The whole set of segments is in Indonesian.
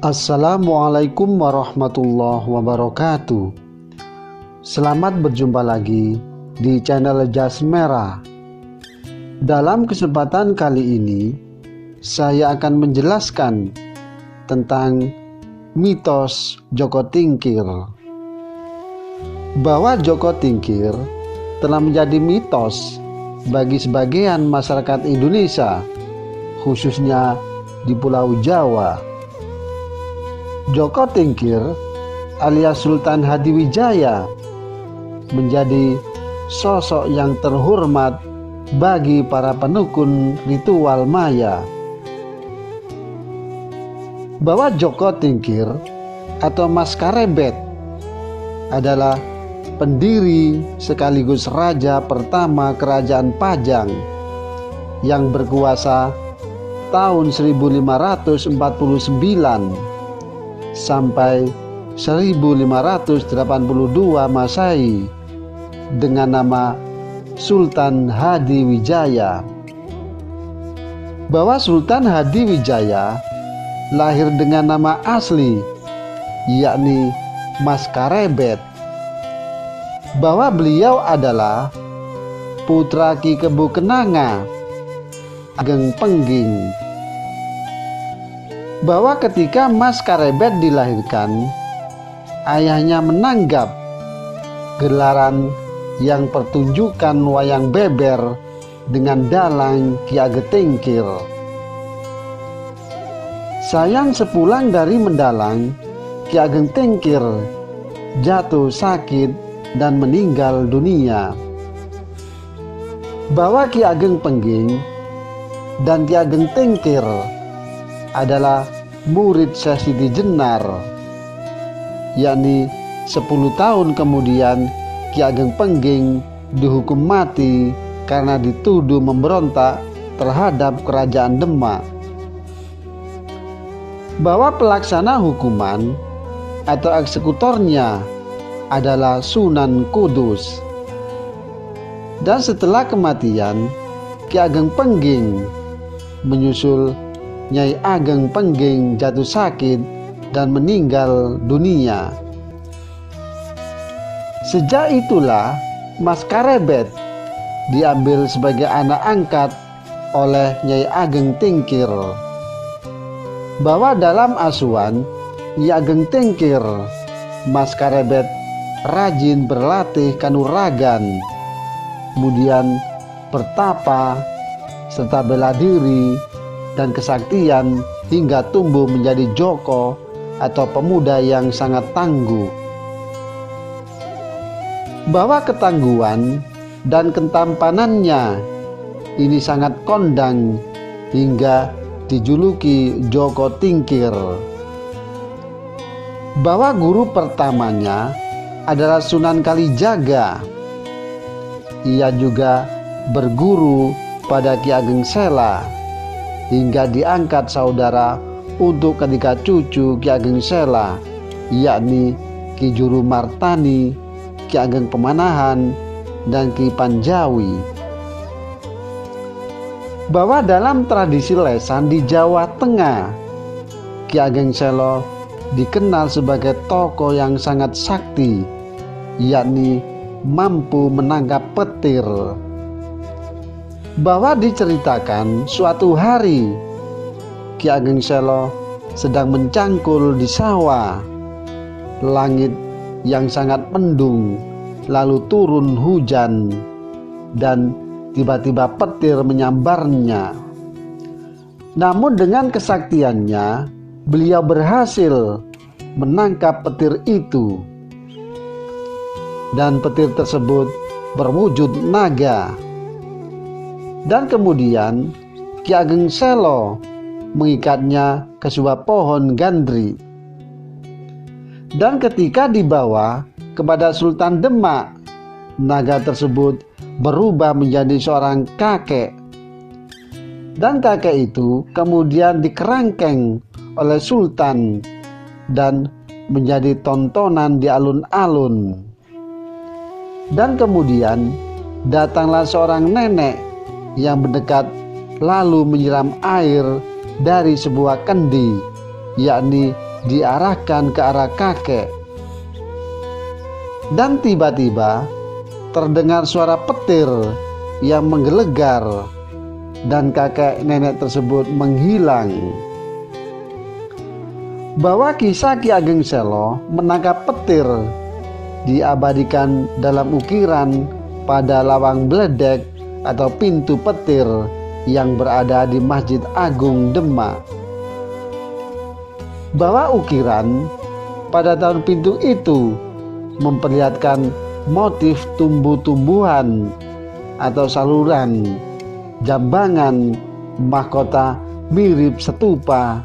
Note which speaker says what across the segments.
Speaker 1: Assalamualaikum warahmatullahi wabarakatuh. Selamat berjumpa lagi di channel Jas Merah. Dalam kesempatan kali ini, saya akan menjelaskan tentang mitos Joko Tingkir. Bahwa Joko Tingkir telah menjadi mitos bagi sebagian masyarakat Indonesia, khususnya di Pulau Jawa. Joko Tingkir alias Sultan Hadiwijaya menjadi sosok yang terhormat bagi para penukun ritual Maya. Bahwa Joko Tingkir atau Mas Karebet adalah pendiri sekaligus raja pertama Kerajaan Pajang yang berkuasa tahun 1549 sampai 1582 Masehi dengan nama Sultan Hadiwijaya. Bahwa Sultan Hadiwijaya lahir dengan nama asli yakni Mas Karebet. Bahwa beliau adalah putra Ki Kebu Kenanga Ageng Pengging. Bahwa ketika Mas Karebet dilahirkan, ayahnya menanggap gelaran yang pertunjukan wayang beber dengan dalang Ki Ageng Tingkir. Sayang sepulang dari mendalang, Ki Ageng Tingkir jatuh sakit dan meninggal dunia. Bahwa Ki Ageng Pengging dan Ki Ageng Tingkir adalah murid Syekh Siti Jenar, yakni 10 tahun kemudian Ki Ageng Pengging dihukum mati karena dituduh memberontak terhadap Kerajaan Demak. Bahwa pelaksana hukuman atau eksekutornya adalah Sunan Kudus. Dan setelah kematian Ki Ageng Pengging, menyusul Nyai Ageng Pengging jatuh sakit dan meninggal dunia. Sejak itulah Mas Karebet diambil sebagai anak angkat oleh Nyai Ageng Tingkir. Bahwa dalam asuhan Nyai Ageng Tingkir, Mas Karebet rajin berlatih kanuragan, kemudian bertapa serta bela diri dan kesaktian hingga tumbuh menjadi Joko atau pemuda yang sangat tangguh. Bahwa ketangguhan dan ketampanannya ini sangat kondang hingga dijuluki Joko Tingkir. Bahwa guru pertamanya adalah Sunan Kalijaga. Ia juga berguru pada Ki Ageng Sela hingga diangkat saudara untuk ketika cucu Ki Ageng Sela, yakni Ki Juru Martani, Ki Ageng Pemanahan, dan Ki Panjawi. Bahwa dalam tradisi lesan di Jawa Tengah, Ki Ageng Sela dikenal sebagai tokoh yang sangat sakti, yakni mampu menangkap petir. Bahwa diceritakan suatu hari Ki Ageng Sela sedang mencangkul di sawah. Langit yang sangat mendung, lalu turun hujan dan tiba-tiba petir menyambarnya. Namun dengan kesaktiannya beliau berhasil menangkap petir itu, dan petir tersebut berwujud naga. Dan kemudian Ki Ageng Sela mengikatnya ke sebuah pohon gandri. Dan ketika dibawa kepada Sultan Demak, naga tersebut berubah menjadi seorang kakek. Dan kakek itu kemudian dikerangkeng oleh Sultan dan menjadi tontonan di alun-alun. Dan kemudian datanglah seorang nenek yang mendekat lalu menyiram air dari sebuah kendi, yakni diarahkan ke arah kakek. Dan tiba-tiba terdengar suara petir yang menggelegar dan kakek nenek tersebut menghilang. Bahwa kisah Ki Ageng Selo menangkap petir diabadikan dalam ukiran pada lawang bledek atau pintu petir yang berada di Masjid Agung Demak. Bahwa ukiran pada tahun pintu itu memperlihatkan motif tumbuh-tumbuhan atau saluran, jambangan, mahkota mirip stupa,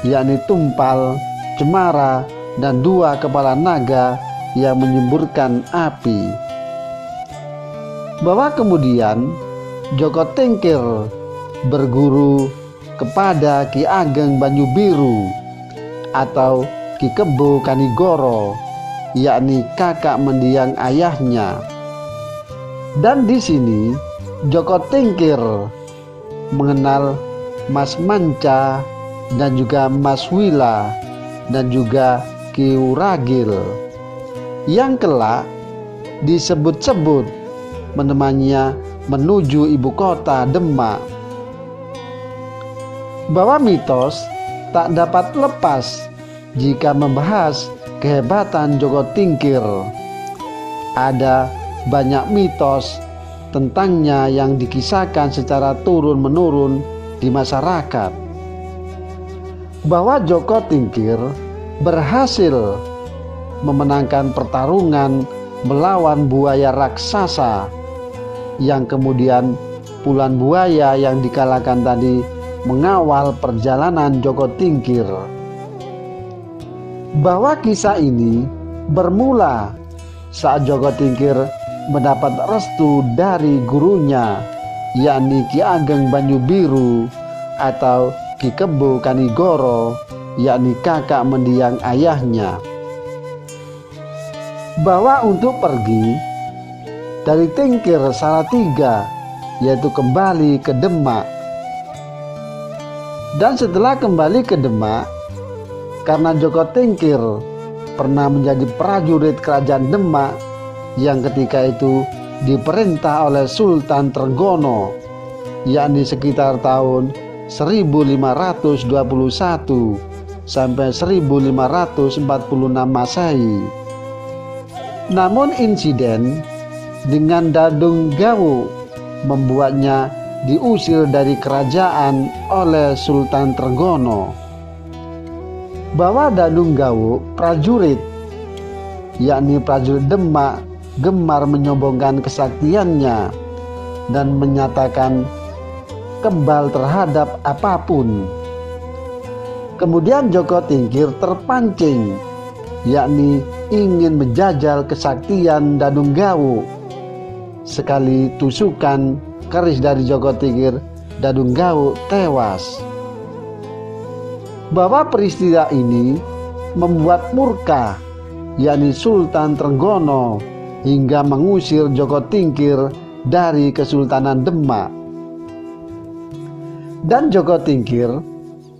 Speaker 1: yakni tumpal, cemara, dan 2 kepala naga yang menyemburkan api. Bahwa kemudian Joko Tingkir berguru kepada Ki Ageng Banyu-Biru atau Ki Kebo Kanigoro, yakni kakak mendiang ayahnya. Dan di sini Joko Tingkir mengenal Mas Manca dan juga Mas Wila dan juga Ki Wuragil yang kelak disebut-sebut menemaninya menuju ibu kota Demak. Bahwa mitos tak dapat lepas jika membahas kehebatan Joko Tingkir. Ada banyak mitos tentangnya yang dikisahkan secara turun-menurun di masyarakat. Bahwa Joko Tingkir berhasil memenangkan pertarungan melawan buaya raksasa, yang kemudian puluhan buaya yang dikalahkan tadi mengawal perjalanan Joko Tingkir. Bahwa kisah ini bermula saat Joko Tingkir mendapat restu dari gurunya, yakni Ki Ageng Banyu-Biru atau Ki Kebo Kanigoro, yakni kakak mendiang ayahnya. Bahwa untuk pergi dari Tingkir Salatiga, yaitu kembali ke Demak. Dan setelah kembali ke Demak, karena Joko Tingkir pernah menjadi prajurit kerajaan Demak yang ketika itu diperintah oleh Sultan Trenggono, yakni sekitar tahun 1521 sampai 1546 Masehi. Namun insiden dengan Dadung Gawo membuatnya diusir dari kerajaan oleh Sultan Trenggono. Bahwa Dadung Gawo prajurit, yakni prajurit Demak, gemar menyombongkan kesaktiannya dan menyatakan kebal terhadap apapun. Kemudian Joko Tingkir terpancing, yakni ingin menjajal kesaktian Dadung Gawo. Sekali tusukan keris dari Joko Tingkir, Dadung Gawo tewas. Bahwa peristiwa ini membuat murka, yakni Sultan Trenggono, hingga mengusir Joko Tingkir dari Kesultanan Demak. Dan Joko Tingkir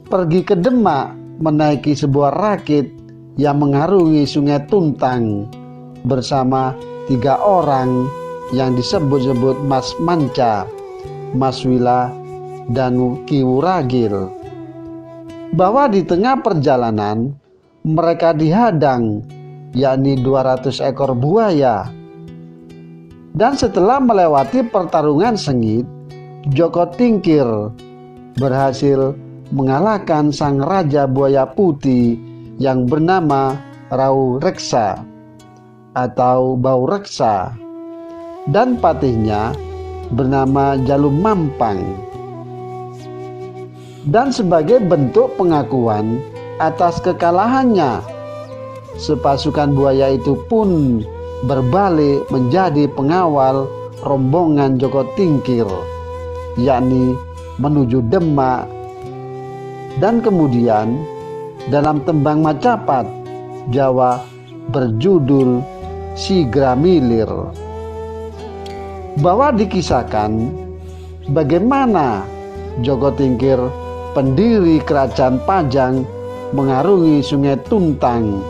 Speaker 1: pergi ke Demak menaiki sebuah rakit yang mengarungi Sungai Tuntang bersama 3 orang yang disebut-sebut Mas Manca, Mas Wila, dan Ki Wuragil. Bahwa di tengah perjalanan mereka dihadang, yakni 200 ekor buaya. Dan setelah melewati pertarungan sengit, Joko Tingkir berhasil mengalahkan sang raja buaya putih yang bernama Rau Reksa atau Bau Reksa, dan patihnya bernama Jalum Mampang. Dan sebagai bentuk pengakuan atas kekalahannya, sepasukan buaya itu pun berbalik menjadi pengawal rombongan Joko Tingkir, yakni menuju Demak. Dan kemudian dalam tembang Macapat Jawa berjudul Sigra Milir, bahwa dikisahkan bagaimana Joko Tingkir, pendiri kerajaan Pajang, mengarungi Sungai Tuntang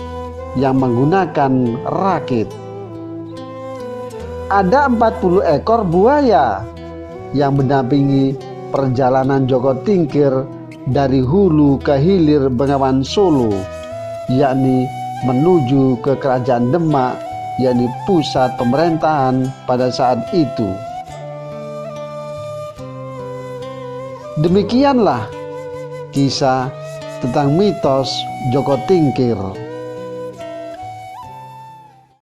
Speaker 1: yang menggunakan rakit. Ada 40 ekor buaya yang mendampingi perjalanan Joko Tingkir dari hulu ke hilir Bengawan Solo, yakni menuju ke Kerajaan Demak, yakni pusat pemerintahan pada saat itu. Demikianlah kisah tentang mitos Joko Tingkir.